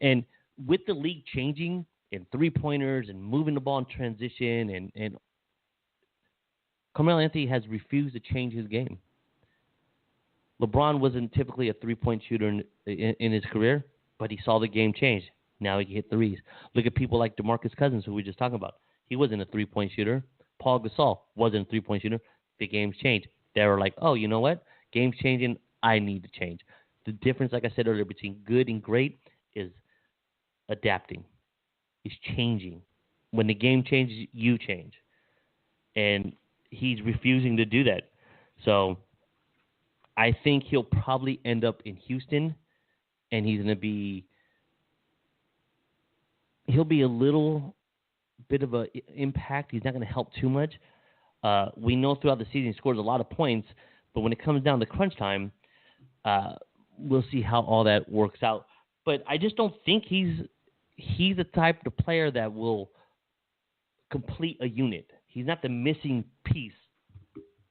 And with the league changing and 3-pointers and moving the ball in transition, and Carmelo Anthony has refused to change his game. LeBron wasn't typically a 3-point shooter in his career, but he saw the game change. Now he can hit threes. Look at people like DeMarcus Cousins, who we were just talking about. He wasn't a 3-point shooter. Paul Gasol wasn't a 3-point shooter. The game's changed. They were like, oh, you know what? Game's changing. I need to change. The difference, like I said earlier, between good and great is adapting. It's changing. When the game changes, you change. And he's refusing to do that. So I think he'll probably end up in Houston, and he'll be a little bit of an impact. He's not going to help too much. We know throughout the season he scores a lot of points, but when it comes down to crunch time, we'll see how all that works out. But I just don't think he's the type of player that will complete a unit. He's not the missing piece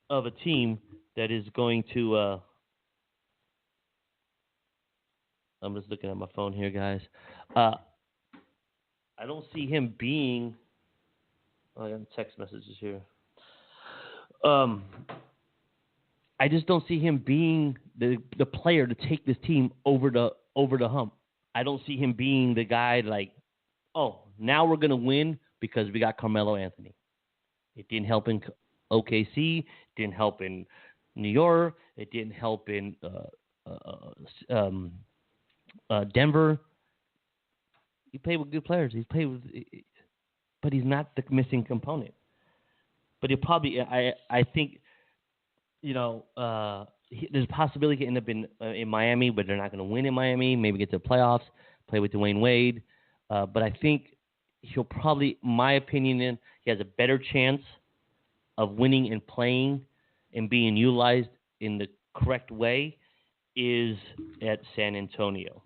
of a team that is going to I'm just looking at my phone here, guys. I don't see him being. I got text messages here. I just don't see him being the player to take this team over the hump. I don't see him being the guy like, oh, now we're gonna win because we got Carmelo Anthony. It didn't help in OKC. It didn't help in New York. It didn't help in Denver. He played with good players. But he's not the missing component. But he'll probably, I think, there's a possibility he could end up in Miami, but they're not going to win in Miami. Maybe get to the playoffs, play with Dwayne Wade. But I think he'll probably, my opinion, he has a better chance of winning and playing and being utilized in the correct way is at San Antonio.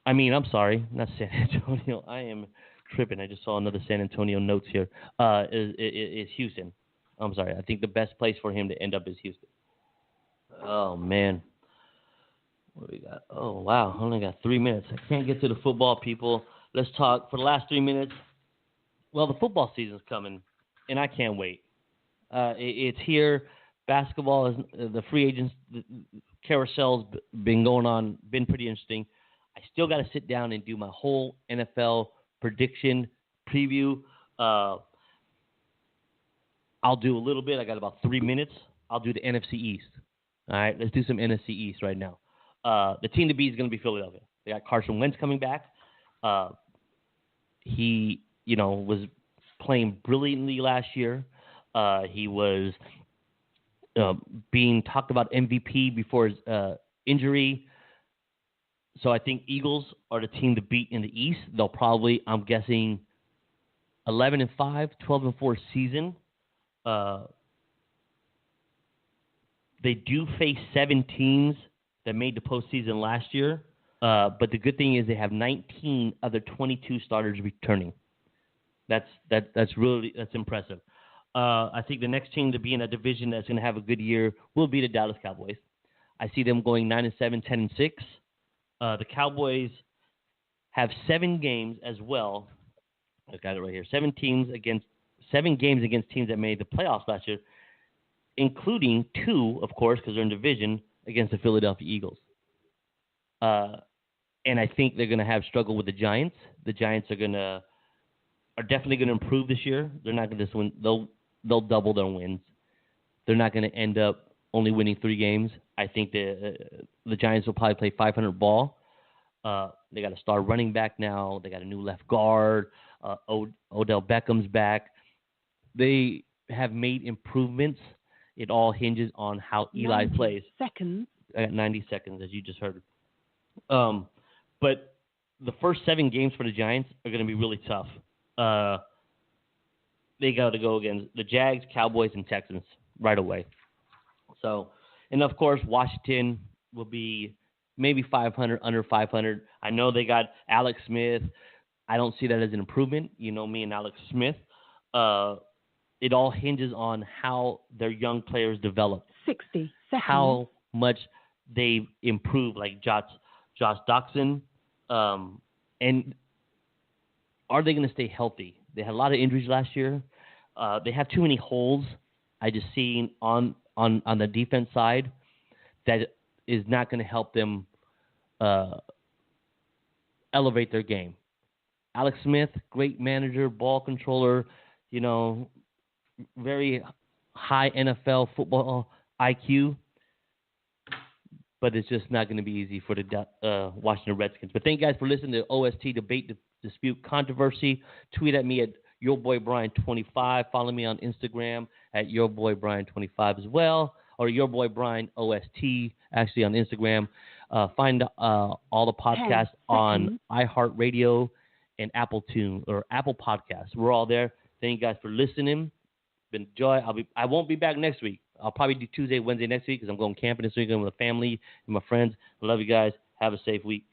I'm sorry, not San Antonio. I am tripping. I just saw another San Antonio notes here. Is Houston. I'm sorry. I think the best place for him to end up is Houston. Oh, man. What do we got? Oh, wow. I only got 3 minutes. I can't get to the football, people. Let's talk for the last 3 minutes. Well, the football season's coming, and I can't wait. It's here. Basketball is the free agents carousel's been going on, been pretty interesting. I still got to sit down and do my whole NFL prediction preview. I'll do a little bit. I got about 3 minutes. I'll do the NFC East. All right, let's do some NFC East right now. The team to beat is going to be Philadelphia. They got Carson Wentz coming back. He, was playing brilliantly last year. He was being talked about MVP before his injury. So I think Eagles are the team to beat in the East. They'll probably, I'm guessing, 11-5, 12-4 season. They do face 7 teams that made the postseason last year. But the good thing is they have 19 other 22 starters returning. That's impressive. I think the next team to be in a division that's going to have a good year will be the Dallas Cowboys. I see them going 9-7, 10-6. The Cowboys have 7 games as well. I got it right here. 7 games against teams that made the playoffs last year, including 2, of course, because they're in division, against the Philadelphia Eagles. And I think they're going to have struggle with the Giants. The Giants are definitely going to improve this year. They're not going to just win. They'll double their wins. They're not going to end up only winning 3 games. I think the Giants will probably play 500 ball. They got a star running back now. They got a new left guard. Odell Beckham's back. They have made improvements. It all hinges on how Eli plays. Seconds. I got 90 seconds, as you just heard. But the first 7 games for the Giants are going to be really tough. They got to go against the Jags, Cowboys, and Texans right away. So, and of course, Washington will be maybe 500, under 500. I know they got Alex Smith. I don't see that as an improvement. You know me and Alex Smith. It all hinges on how their young players develop. 60 seconds. How much they improve, like Josh Doxson. And are they going to stay healthy? They had a lot of injuries last year. They have too many holes. I just seen on the defense side that is not going to help them elevate their game. Alex Smith, great manager, ball controller, very high NFL football IQ, but it's just not going to be easy for the Washington Redskins. But thank you guys for listening to OST Debate Dispute Controversy. Tweet at me at YourBoyBrian25. Follow me on Instagram at YourBoyBrian25 as well, or YourBoyBrianOST actually on Instagram. Find all the podcasts on iHeartRadio and Apple Podcasts. We're all there. Thank you guys for listening. Been joy. I won't be back next week. I'll probably do Tuesday, Wednesday next week because I'm going camping this weekend with the family and my friends. I love you guys. Have a safe week.